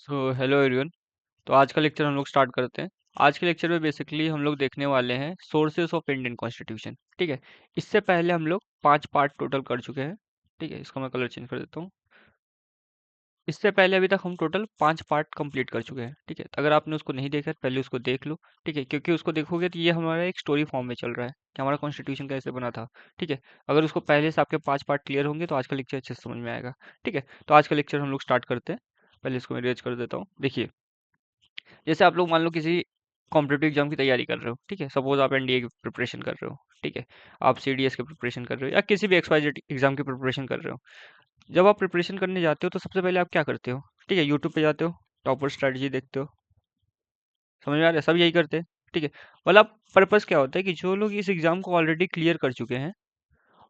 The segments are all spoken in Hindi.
Hello everyone. तो आज का लेक्चर हम लोग स्टार्ट करते हैं। आज के लेक्चर में बेसिकली हम लोग देखने वाले हैं सोर्सेस ऑफ इंडियन कॉन्स्टिट्यूशन। ठीक है। इससे पहले हम लोग 5 पार्ट टोटल कर चुके हैं। ठीक है, इसका मैं कलर चेंज कर देता हूँ। इससे पहले अभी तक हम टोटल 5 पार्ट कंप्लीट कर चुके हैं। ठीक है, तो अगर आपने उसको नहीं देखा है पहले उसको देख लो। ठीक है, क्योंकि उसको देखोगे तो ये हमारा एक स्टोरी फॉर्म में चल रहा है कि हमारा कॉन्स्टिट्यूशन कैसे बना था। ठीक है, अगर उसको पहले से आपके 5 पार्ट क्लियर होंगे तो आज का लेक्चर अच्छे से समझ में आएगा। ठीक है, तो आज का लेक्चर हम लोग स्टार्ट करते हैं। पहले इसको मैं रेज कर देता हूँ। देखिए, जैसे आप लोग मान लो किसी कॉम्पिटेटिव एग्जाम की तैयारी कर रहे हो। ठीक है, सपोज आप एनडीए की प्रिपरेशन कर रहे हो। ठीक है, आप सीडीएस की प्रिपरेशन कर रहे हो या किसी भी एक्सवाइजेड एग्जाम की प्रिपरेशन कर रहे हो। जब आप प्रिपरेशन करने जाते हो तो सबसे पहले आप क्या करते हो? ठीक है, यूट्यूब पे जाते हो, टॉपर स्ट्रेटजी देखते हो। समझ में आ रहा है? सब यही करते हैं। ठीक है, मतलब पर्पस क्या होता है कि जो लोग इस एग्जाम को ऑलरेडी क्लियर कर चुके हैं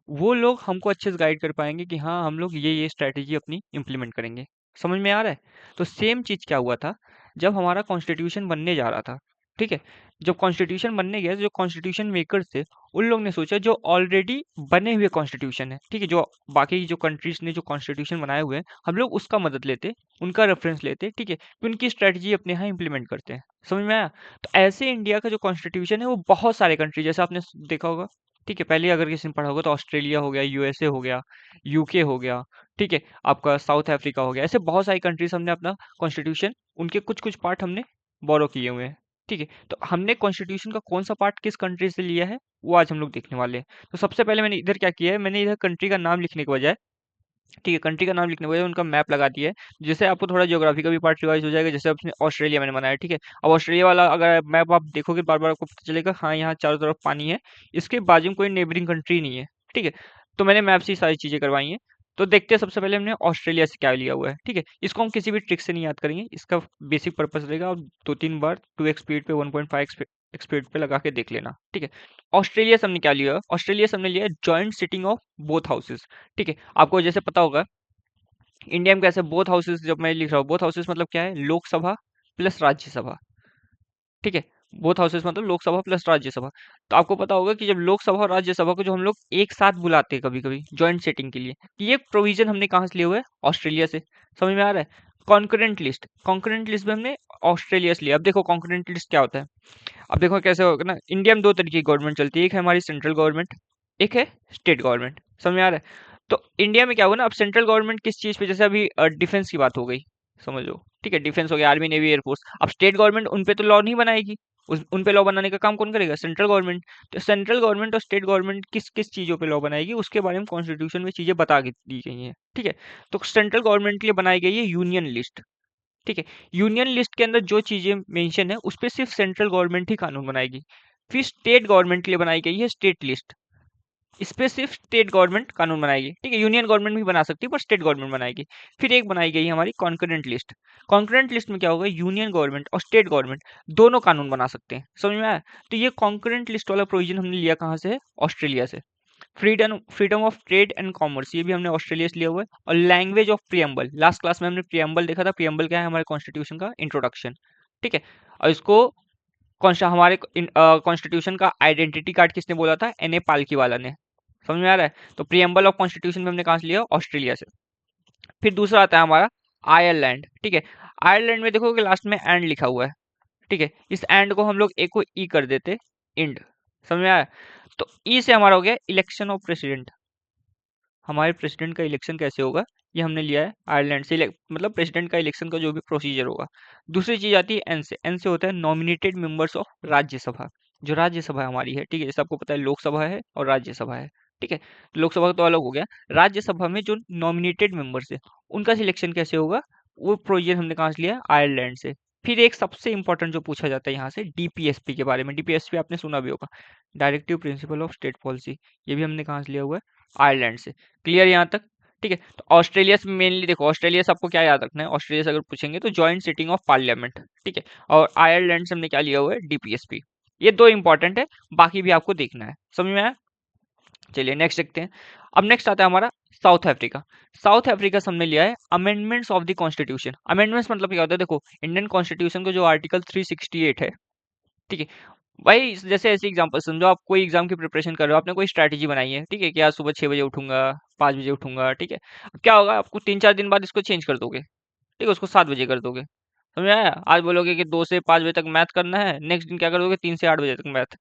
वो लोग हमको अच्छे से गाइड कर पाएंगे कि हाँ हम लोग ये स्ट्रैटेजी अपनी इम्प्लीमेंट करेंगे। समझ में आ रहा है? तो सेम चीज क्या हुआ था जब हमारा कॉन्स्टिट्यूशन बनने जा रहा था। ठीक है, जब कॉन्स्टिट्यूशन बनने गया जो कॉन्स्टिट्यूशन मेकर्स थे उन लोग ने सोचा जो ऑलरेडी बने हुए कॉन्स्टिट्यूशन है। ठीक है, जो बाकी जो कंट्रीज ने जो कॉन्स्टिट्यूशन बनाए हुए हैं हम लोग उसका मदद लेते, उनका रेफरेंस लेते। ठीक है, फिर उनकी स्ट्रैटेजी अपने यहाँ इम्प्लीमेंट करते हैं। समझ में आया? तो ऐसे इंडिया का जो कॉन्स्टिट्यूशन है वो बहुत सारे कंट्री जैसे आपने देखा होगा। ठीक है, पहले अगर किसी ने पढ़ा होगा तो ऑस्ट्रेलिया हो गया, यूएसए हो गया, यूके हो गया। ठीक है, आपका साउथ अफ्रीका हो गया, ऐसे बहुत सारी कंट्रीज हमने अपना कॉन्स्टिट्यूशन उनके कुछ कुछ पार्ट हमने बोरो किए हुए हैं। ठीक है, तो हमने कॉन्स्टिट्यूशन का कौन सा पार्ट किस कंट्री से लिया है वो आज हम लोग देखने वाले हैं। तो सबसे पहले मैंने इधर क्या किया है, मैंने इधर कंट्री का नाम लिखने के बजाय, ठीक है, कंट्री का नाम लिखने के बजाय उनका मैप लगा दिया है, जिससे आपको थोड़ा ज्योग्राफी का भी पार्ट रिवाइज हो जाएगा। जैसे अपने ऑस्ट्रेलिया मैंने बनाया है। ठीक है, अब ऑस्ट्रेलिया वाला अगर मैप आप देखोगे बार बार आपको पता चलेगा हाँ यहाँ चारों तरफ पानी है, इसके बाजू में कोई नेबरिंग कंट्री नहीं है। ठीक है, तो मैंने मैप से ही सारी चीजें करवाई हैं। तो देखते हैं सबसे पहले हमने ऑस्ट्रेलिया से क्या लिया हुआ है। ठीक है, इसको हम किसी भी ट्रिक से नहीं याद करेंगे, इसका बेसिक पर्पस रहेगा। आप 2-3 बार 2x स्पीड पे 1.5 स्पीड पे लगा के देख लेना। ठीक है, ऑस्ट्रेलिया से हमने क्या लिया? ऑस्ट्रेलिया से हमने लिया joint sitting of both houses. ठीक है, आपको जैसे पता होगा इंडिया में कैसे बोथ हाउसेस, जब मैं लिख रहा हूँ बोथ हाउसेस मतलब क्या है, लोकसभा प्लस राज्यसभा। ठीक है, बोथ हाउसेस मतलब लोकसभा प्लस राज्यसभा। तो आपको पता होगा कि जब लोकसभा और राज्यसभा को जो हम लोग एक साथ बुलाते हैं कभी कभी जॉइंट सेटिंग के लिए, ये प्रोविजन हमने कहाँ से लिए हुए? ऑस्ट्रेलिया से। समझ में आ रहा है? कॉन्करेंट लिस्ट में हमने ऑस्ट्रेलिया से लिया। अब देखो कॉन्करेंट लिस्ट क्या होता है। अब देखो कैसे होगा ना, इंडिया में दो तरीके की गवर्नमेंट चलती है, एक है हमारी सेंट्रल गवर्नमेंट, एक है स्टेट गवर्नमेंट। समझ में आ रहा है? तो इंडिया में क्या होगा ना, अब सेंट्रल गवर्नमेंट किस चीज पे, जैसे अभी डिफेंस की बात हो गई, समझ लो। ठीक है, डिफेंस हो गया, आर्मी नेवी एयरफोर्स। अब स्टेट गवर्नमेंट उन पे तो लॉ नहीं बनाएगी, उन पे लॉ बनाने का काम कौन करेगा? Central government. तो सेंट्रल गवर्नमेंट और स्टेट गवर्नमेंट किस किस चीजों पे लॉ बनाएगी उसके बारे में कॉन्स्टिट्यूशन में चीजें बता के दी गई हैं। ठीक है, तो सेंट्रल गवर्नमेंट के लिए बनाई गई है यूनियन लिस्ट। ठीक है, यूनियन लिस्ट के अंदर जो चीजें मेंशन है उस पे सिर्फ सेंट्रल गवर्नमेंट ही कानून बनाएगी। फिर स्टेट गवर्नमेंट के लिए बनाई गई है स्टेट लिस्ट, इस पे सिर्फ स्टेट गवर्नमेंट कानून बनाएगी। ठीक है, यूनियन गवर्नमेंट भी बना सकती है पर स्टेट गवर्नमेंट बनाएगी। फिर एक बनाई गई है हमारी कॉन्करेंट लिस्ट। कॉन्करेंट लिस्ट में क्या होगा, यूनियन गवर्नमेंट और स्टेट गवर्नमेंट दोनों कानून बना सकते हैं। समझ में आया? तो ये कॉन्करेंट लिस्ट वाला प्रोविजन हमने लिया कहाँ से है? ऑस्ट्रेलिया से। Freedom of trade and commerce ये भी हमने ऑस्ट्रेलिया से लिया हुआ है। और language of preamble, last class में हमने प्रियम्बल देखा था। प्रियम्बल क्या है? हमारे कॉन्स्टिट्यूशन का इंट्रोडक्शन। ठीक है, और इसको हमारे कॉन्स्टिट्यूशन का आइडेंटिटी कार्ड किसने बोला था? एन ए पालकी वाला ने। समझ में आ रहा है? तो प्रियम्बल ऑफ कॉन्स्टिट्यूशन में हमने कहाँ से लिया? ऑस्ट्रेलिया से। फिर दूसरा आता है हमारा आयरलैंड। ठीक है, आयरलैंड में देखोगे लास्ट में एंड लिखा हुआ है। ठीक है, इस एंड को हम लोग ए को ई कर देते, इंड। समझ में आया? तो ई से हमारा हो गया इलेक्शन ऑफ प्रेसिडेंट। हमारे प्रेसिडेंट का इलेक्शन कैसे होगा ये हमने लिया है आयरलैंड से। मतलब प्रेसिडेंट का इलेक्शन का जो भी प्रोसीजर होगा। दूसरी चीज आती है एन से। एन से होता है नॉमिनेटेड मेंबर्स ऑफ राज्यसभा। जो राज्यसभा हमारी है, ठीक है, जैसे आपको पता है लोकसभा है और राज्यसभा है। ठीक है, तो लोकसभा तो अलग हो गया। राज्यसभा में जो नॉमिनेटेड मेंबर्स है उनका सिलेक्शन कैसे होगा, वो प्रोविजन हमने कहाँ से लिया? आयरलैंड से। फिर एक सबसे इंपॉर्टेंट जो पूछा जाता है यहाँ से डीपीएसपी के बारे में। डीपीएसपी आपने सुना भी होगा, directive principle of state policy. ये भी हमने कहाँ से लिया हुआ है? आयरलैंड से। क्लियर यहाँ तक? ठीक है, तो ऑस्ट्रेलिया से मेनली देखो, ऑस्ट्रेलिया से आपको क्या याद रखना है, ऑस्ट्रेलिया से अगर पूछेंगे तो जॉइंट सिटिंग ऑफ पार्लियामेंट। ठीक है, और आयरलैंड से हमने क्या लिया हुआ है? डीपीएसपी। ये दो इंपॉर्टेंट है, बाकी भी आपको देखना है। समझ में आया? चलिए नेक्स्ट देखते हैं। अब नेक्स्ट आता है हमारा साउथ अफ्रीका। साउथ अफ्रीका से हमने लिया है amendments of the constitution. Amendments मतलब क्या होता है? देखो इंडियन कॉन्स्टिट्यूशन का जो आर्टिकल 368 है, ठीक है, भाई जैसे ऐसे एग्जांपल समझो, आप कोई एग्जाम की प्रिपरेशन कर रहे हो, आपने कोई स्ट्रैटेजी बनाई है। ठीक है, कि आज सुबह 6 बजे उठूंगा, 5 बजे उठूंगा। ठीक है, अब क्या होगा, आपको 3-4 दिन बाद इसको चेंज कर दोगे। ठीक है, उसको 7 बजे कर दोगे। समझ में आया? आज बोलोगे कि 2 से 5 बजे तक मैथ करना है, नेक्स्ट दिन क्या करोगे 3 से 8 बजे तक मैथ।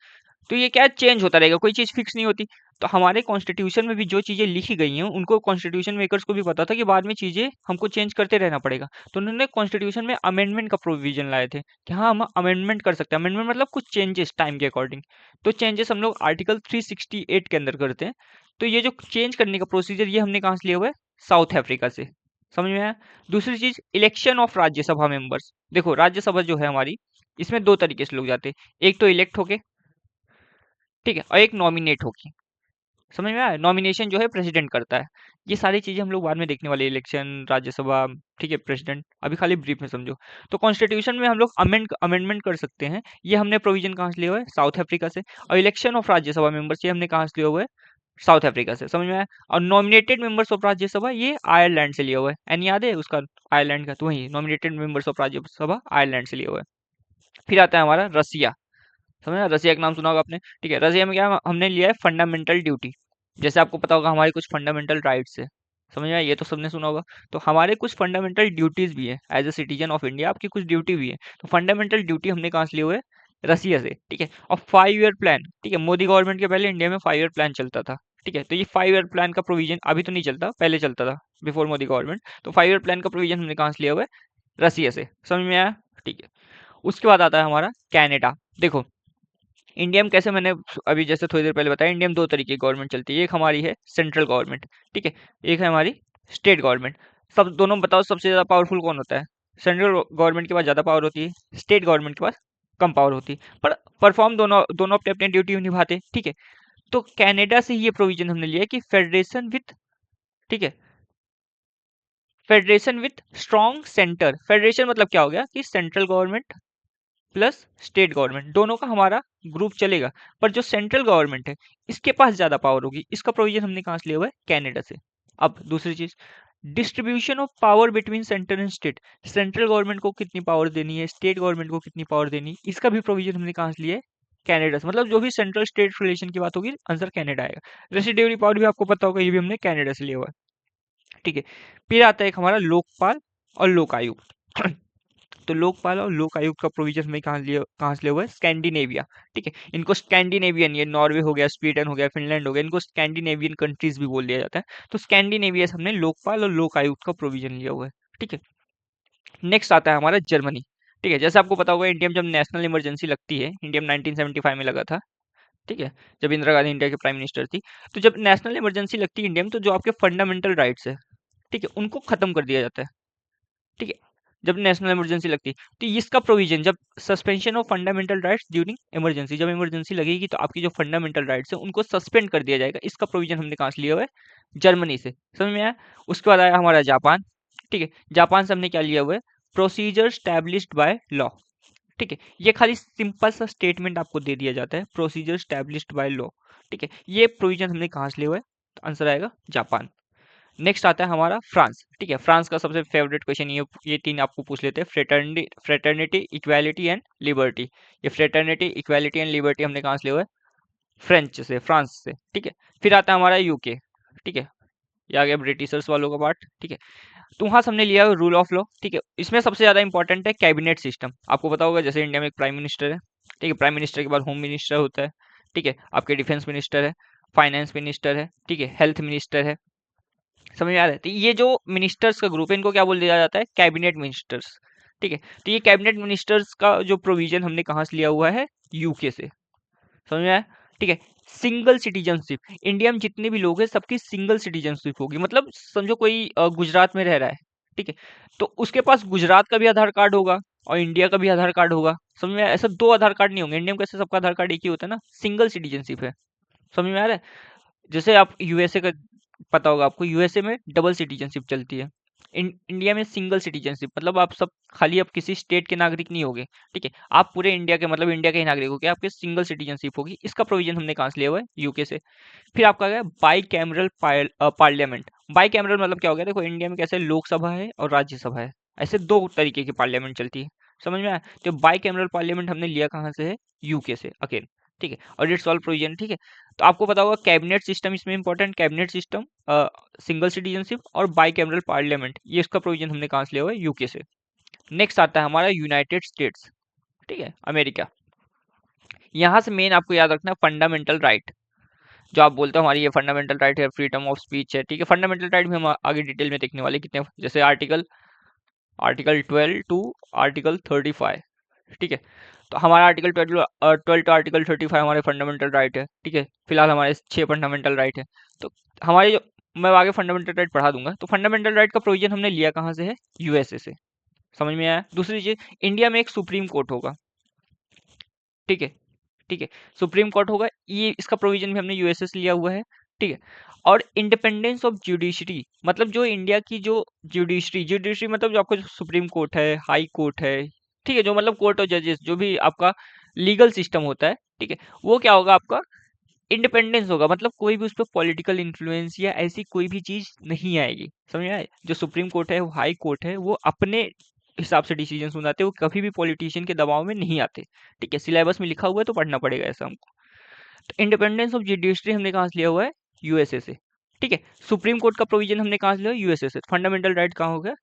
तो ये क्या है, चेंज होता रहेगा, कोई चीज फिक्स नहीं होती। तो हमारे कॉन्स्टिट्यूशन में भी जो चीजें लिखी गई हैं उनको कॉन्स्टिट्यूशन मेकर्स को भी पता था कि बाद में चीजें हमको चेंज करते रहना पड़ेगा। तो उन्होंने कॉन्स्टिट्यूशन में अमेंडमेंट का प्रोविजन लाए थे कि हाँ हम अमेंडमेंट कर सकते हैं। अमेंडमेंट मतलब कुछ चेंजेस टाइम के अकॉर्डिंग। तो चेंजेस हम लोग आर्टिकल 368 के अंदर करते हैं। तो ये जो चेंज करने का प्रोसीजर ये हमने कहाँ से लिया हुआ है, साउथ अफ्रीका से। समझ में आया? दूसरी चीज, इलेक्शन ऑफ राज्यसभा मेंबर्स। देखो राज्यसभा जो है हमारी, इसमें दो तरीके से लोग जाते हैं, एक तो इलेक्ट होके, ठीक है, और एक नॉमिनेट होके। समझ में आया? नॉमिनेशन जो है प्रेसिडेंट करता है। ये सारी चीजें हम लोग बाद में देखने वाले, इलेक्शन, राज्यसभा, ठीक है, प्रेसिडेंट, अभी खाली ब्रीफ में समझो। तो कॉन्स्टिट्यूशन में हम लोग अमेंडमेंट कर सकते हैं, ये हमने प्रोविजन कहाँ से लिया हुआ है, साउथ अफ्रीका से। और इलेक्शन ऑफ राज्यसभा मेंबर्स ये हमने कहाँ से लिया हुआ है, साउथ अफ्रीका से। समझ में आया? और नॉमिनेटेड मेंबर्स ऑफ राज्यसभा ये आयरलैंड से लिया हुआ है। एन याद है उसका, आयरलैंड का, तो वही nominated members of Rajya Sabha Ireland से लिया हुआ है। फिर आता है हमारा रसिया। समझा? रसिया का नाम सुना होगा आपने, ठीक है। रसिया में क्या हमने लिया है, फंडामेंटल ड्यूटी। जैसे आपको पता होगा हमारी कुछ फंडामेंटल राइट्स है, समझ में आया? ये तो सबने सुना होगा। तो हमारे कुछ फंडामेंटल ड्यूटीज भी है, as a citizen of India आपकी कुछ ड्यूटी भी है। तो फंडामेंटल ड्यूटी हमने कहाँ से लिए हुए, रसिया से, ठीक है। और 5 ईयर प्लान, ठीक है, मोदी गवर्नमेंट के पहले इंडिया में 5 ईयर प्लान चलता था, ठीक है। तो ये 5 ईयर प्लान का प्रोविजन अभी तो नहीं चलता, पहले चलता था, बिफोर मोदी गवर्नमेंट। तो 5 ईयर प्लान का प्रोविजन हमने कहाँ से लिया हुआ है, रसिया से। समझ में आया? ठीक है। उसके बाद आता है हमारा कनाडा। देखो इंडिया में कैसे, मैंने अभी जैसे थोड़ी देर पहले बताया, इंडिया में दो तरीके की गवर्नमेंट चलती है। एक हमारी है सेंट्रल गवर्नमेंट, ठीक है, एक है हमारी स्टेट गवर्नमेंट। सब दोनों में बताओ सबसे ज्यादा पावरफुल कौन होता है? सेंट्रल गवर्नमेंट के पास ज्यादा पावर होती है, स्टेट गवर्नमेंट के पास कम पावर होती है, पर परफॉर्म दोनों दोनों अपने अपने ड्यूटी निभाते हैं, ठीक है। तो कनाडा से ये प्रोविजन हमने लिया है कि फेडरेशन विथ, ठीक है, federation with strong centre. Federation मतलब क्या हो गया कि central government plus state government दोनों का हमारा ग्रुप चलेगा। पर जो सेंट्रल गवर्नमेंट है इसके पास ज्यादा पावर होगी। इसका प्रोविजन हमने कहाँ से लिया हुआ है, कनाडा से। अब दूसरी चीज, distribution of power between centre and state. Central government को कितनी पावर देनी है, स्टेट गवर्नमेंट को कितनी पावर देनी है, इसका भी प्रोविजन हमने कहाँ से लिया है, कनाडा से। मतलब जो भी सेंट्रल स्टेट रिलेशन की बात होगी आंसर कनाडा आएगा। रेसिडेंट पावर भी आपको पता होगा, ये भी हमने कनाडा से लिया हुआ है, ठीक है। फिर आता है एक हमारा लोकपाल और लोक आयुक्त। तो लोकपाल और लोक आयुक्त का प्रोविजन में कहाँ से लिया हुआ है, स्कैंडिनेविया, ठीक है। इनको स्कैंडिनेवियन, ये नॉर्वे हो गया, स्वीडन हो गया, फिनलैंड हो गया, इनको स्कैंडिनेवियन कंट्रीज भी बोल दिया जाता है। तो स्कैंडिनेविया से हमने लोकपाल और लोक आयुक्त का प्रोविजन लिया हुआ है, ठीक है। नेक्स्ट आता है हमारा जर्मनी, ठीक है। जैसे आपको पता होगा इंडिया में जब नेशनल इमरजेंसी लगती है, इंडिया में 1975 में लगा था, ठीक है, जब इंदिरा गांधी इंडिया के प्राइम मिनिस्टर थी। तो जब नेशनल इमरजेंसी लगती है इंडिया में, तो जो आपके फंडामेंटल राइट्स है, ठीक है, उनको खत्म कर दिया जाता है, ठीक है, जब नेशनल इमरजेंसी लगती है। तो इसका प्रोविजन, जब suspension of fundamental rights during emergency, जब इमरजेंसी लगेगी तो आपकी जो फंडामेंटल राइट्स है उनको सस्पेंड कर दिया जाएगा। इसका प्रोविजन हमने कहाँ से लिया हुआ है, जर्मनी से। समझ में आया? उसके बाद आया हमारा जापान, ठीक है। जापान से हमने क्या लिया हुआ है, प्रोसीजर स्टैब्लिश्ड बाय लॉ, ठीक है। ये खाली सिंपल सा स्टेटमेंट आपको दे दिया जाता है, प्रोसीजर स्टैब्लिश्ड बाय लॉ, ठीक है। ये प्रोविजन हमने कहाँ से लिया हुआ है, तो आंसर आएगा जापान। नेक्स्ट आता है हमारा फ्रांस, ठीक है। फ्रांस का सबसे फेवरेट क्वेश्चन ये तीन आपको पूछ लेते हैं, फ्रेटर्निटी, इक्वालिटी एंड लिबर्टी। ये फ्रेटर्निटी, इक्वालिटी एंड लिबर्टी हमने कहाँ से लिया हुआ है, फ्रेंच से, फ्रांस से, ठीक है। फिर आता है हमारा यूके, ठीक है, ये आ गया ब्रिटिशर्स वालों का पार्ट, ठीक है। तो वहां से हमने लिया रूल ऑफ लॉ, ठीक है। इसमें सबसे ज्यादा इंपॉर्टेंट है कैबिनेट सिस्टम। आपको पता होगा जैसे इंडिया में एक प्राइम मिनिस्टर है, ठीक है, प्राइम मिनिस्टर के बाद होम मिनिस्टर होता है, ठीक है, आपके डिफेंस मिनिस्टर है, फाइनेंस मिनिस्टर है, ठीक है, हेल्थ मिनिस्टर है। समझ में आ रहा है? तो ये जो मिनिस्टर्स का ग्रुप है इनको क्या बोल दिया जाता है, कैबिनेट मिनिस्टर्स, ठीक है। तो ये कैबिनेट मिनिस्टर्स का जो प्रोविजन हमने कहाँ से लिया हुआ है, यूके से। समझ में आया? ठीक है। सिंगल सिटीजनशिप, इंडिया में जितने भी लोग हैं सबकी सिंगल सिटीजनशिप होगी। मतलब समझो कोई गुजरात में रह रहा है, ठीक है, तो उसके पास गुजरात का भी आधार कार्ड होगा और इंडिया का भी आधार कार्ड होगा। समझ में आया? ऐसा दो आधार कार्ड नहीं होंगे। इंडिया में कैसे सबका आधार कार्ड एक ही होता है ना, सिंगल सिटीजनशिप है। समझ में आ रहा है? जैसे आप यूएसए का पता होगा आपको, यूएसए में डबल सिटीजनशिप चलती है। इंडिया में सिंगल सिटीजनशिप, मतलब आप सब खाली आप किसी स्टेट के नागरिक नहीं होगे, ठीक है, आप पूरे इंडिया के, मतलब इंडिया के ही नागरिक हो गए, आपके सिंगल सिटीजनशिप होगी। इसका प्रोविजन हमने कहाँ से लिया हुआ है, यूके से। फिर आपका गया by cameral parliament. By cameral मतलब क्या हो गया, देखो इंडिया में कैसे लोकसभा है और राज्यसभा है, ऐसे दो तरीके की पार्लियामेंट चलती है। समझ में आया? तो बाई कैमरल पार्लियामेंट हमने लिया कहाँ से है, यूके से अगेन, ठीक है। और इट्स ऑल प्रोविजन, ठीक है। तो आपको पता होगा कैबिनेट सिस्टम इसमें important, cabinet system, single citizenship और बाई कैमरल पार्लियामेंट, ये इसका प्रोविजन हमने कहाँ से लिया हुआ है, यूके से। नेक्स्ट आता है हमारा यूनाइटेड स्टेट्स, ठीक है, अमेरिका। यहाँ से मेन आपको याद रखना है फंडामेंटल राइट, जो आप बोलते हो हमारी ये फंडामेंटल राइट है, फ्रीडम ऑफ स्पीच है, ठीक है। फंडामेंटल राइट भी हम आगे डिटेल में देखने वाले कितने, जैसे आर्टिकल आर्टिकल 12 टू आर्टिकल 35, ठीक है। तो हमारा आर्टिकल 12 टू आर्टिकल 35 हमारे फंडामेंटल राइट है, ठीक है। फिलहाल हमारे 6 फंडामेंटल राइट है। तो हमारे जो, मैं आगे फंडामेंटल राइट पढ़ा दूंगा। तो फंडामेंटल राइट का प्रोविजन हमने लिया कहाँ से है? यूएसए से। समझ में आया? दूसरी चीज, इंडिया में एक सुप्रीम कोर्ट होगा, ठीक है, ठीक है। सुप्रीम कोर्ट होगा, ये इसका प्रोविजन भी हमने यूएसए से लिया हुआ है, ठीक है। और इंडिपेंडेंस ऑफ जुडिशरी, मतलब जो इंडिया की जो जुडिशरी मतलब जो आपका जो सुप्रीम कोर्ट है, हाई कोर्ट है, ठीक है, जो मतलब कोर्ट ऑफ जजेस, जो भी आपका लीगल सिस्टम होता है, ठीक है, वो क्या होगा आपका? इंडिपेंडेंस होगा, मतलब कोई भी उस पर पॉलिटिकल इन्फ्लुएंस या ऐसी कोई भी चीज नहीं आएगी। समझ में आए? जो सुप्रीम कोर्ट है, वो हाई कोर्ट है, वो अपने हिसाब से डिसीजन सुनाते हैं, वो कभी भी पॉलिटिशियन के दबाव में नहीं आते, ठीक है। सिलेबस में लिखा हुआ है तो पढ़ना पड़ेगा ऐसा हमको। तो इंडिपेंडेंस ऑफ जुडिशरी हमने कहाँ से लिया हुआ है? यूएसए से, ठीक है। सुप्रीम कोर्ट का प्रोविजन हमने कहाँ से लिया? यूएसए से। फंडामेंटल राइट कहाँ हो गया?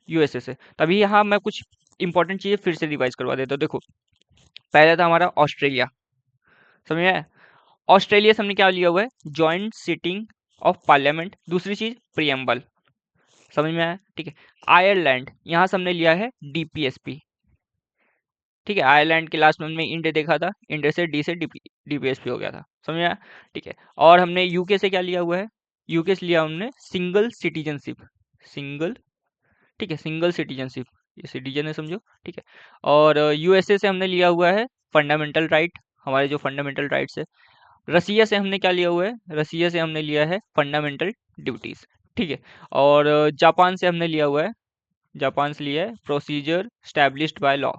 यूएसए से। तभी यहाँ मैं कुछ इंपॉर्टेंट चीजें फिर से रिवाइज करवा देता हूँ। देखो, पहला था हमारा ऑस्ट्रेलिया, समझ में आया? ऑस्ट्रेलिया से हमने क्या लिया हुआ है? Joint sitting of parliament. दूसरी चीज प्रियम्बल, समझ में आया? ठीक है। आयरलैंड, यहाँ से हमने लिया है डीपीएसपी, ठीक है। आयरलैंड के लास्ट में हमने इंडिया देखा था, इंडिया से डी से डीपीएसपी हो गया था, समझ में आया? ठीक है। और हमने यूके से क्या लिया हुआ है? यूके से लिया हमने सिंगल सिटीजनशिप, सिंगल, ठीक है, सिंगल सिटीजनशिप, ये सिटीजन है समझो, ठीक है। और यूएसए से हमने लिया हुआ है फंडामेंटल राइट, हमारे जो फंडामेंटल राइट्स है। रसिया से हमने क्या लिया हुआ है? रसिया से हमने लिया है फंडामेंटल ड्यूटीज, ठीक है। और जापान से हमने लिया हुआ है, जापान से लिया है procedure established by law,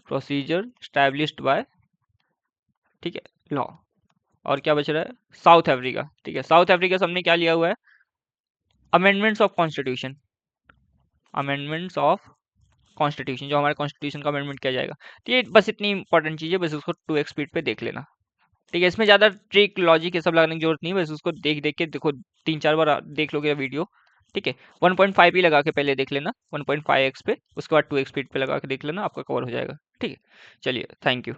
procedure established bye, ठीक है, लॉ। और क्या बच रहा है? साउथ अफ्रीका, ठीक है। साउथ अफ्रीका से हमने क्या लिया हुआ है? Amendments of constitution, amendments of constitution, जो हमारे कॉन्स्टिट्यूशन का अमेंडमेंट किया जाएगा। तो ये बस इतनी इंपॉर्टेंट चीज़ है, बस उसको 2x स्पीड पे देख लेना, ठीक है। इसमें ज़्यादा ट्रिक लॉजिक ये सब लगाने की जरूरत नहीं है, बस उसको देख देख के देखो, 3-4 बार देख लोगे वीडियो, ठीक है। 1.5 ही लगा के पहले देख लेना, 1.5x पे, उसके बाद 2x स्पीड पे लगा के देख लेना, आपका कवर हो जाएगा, ठीक है। चलिए, थैंक यू।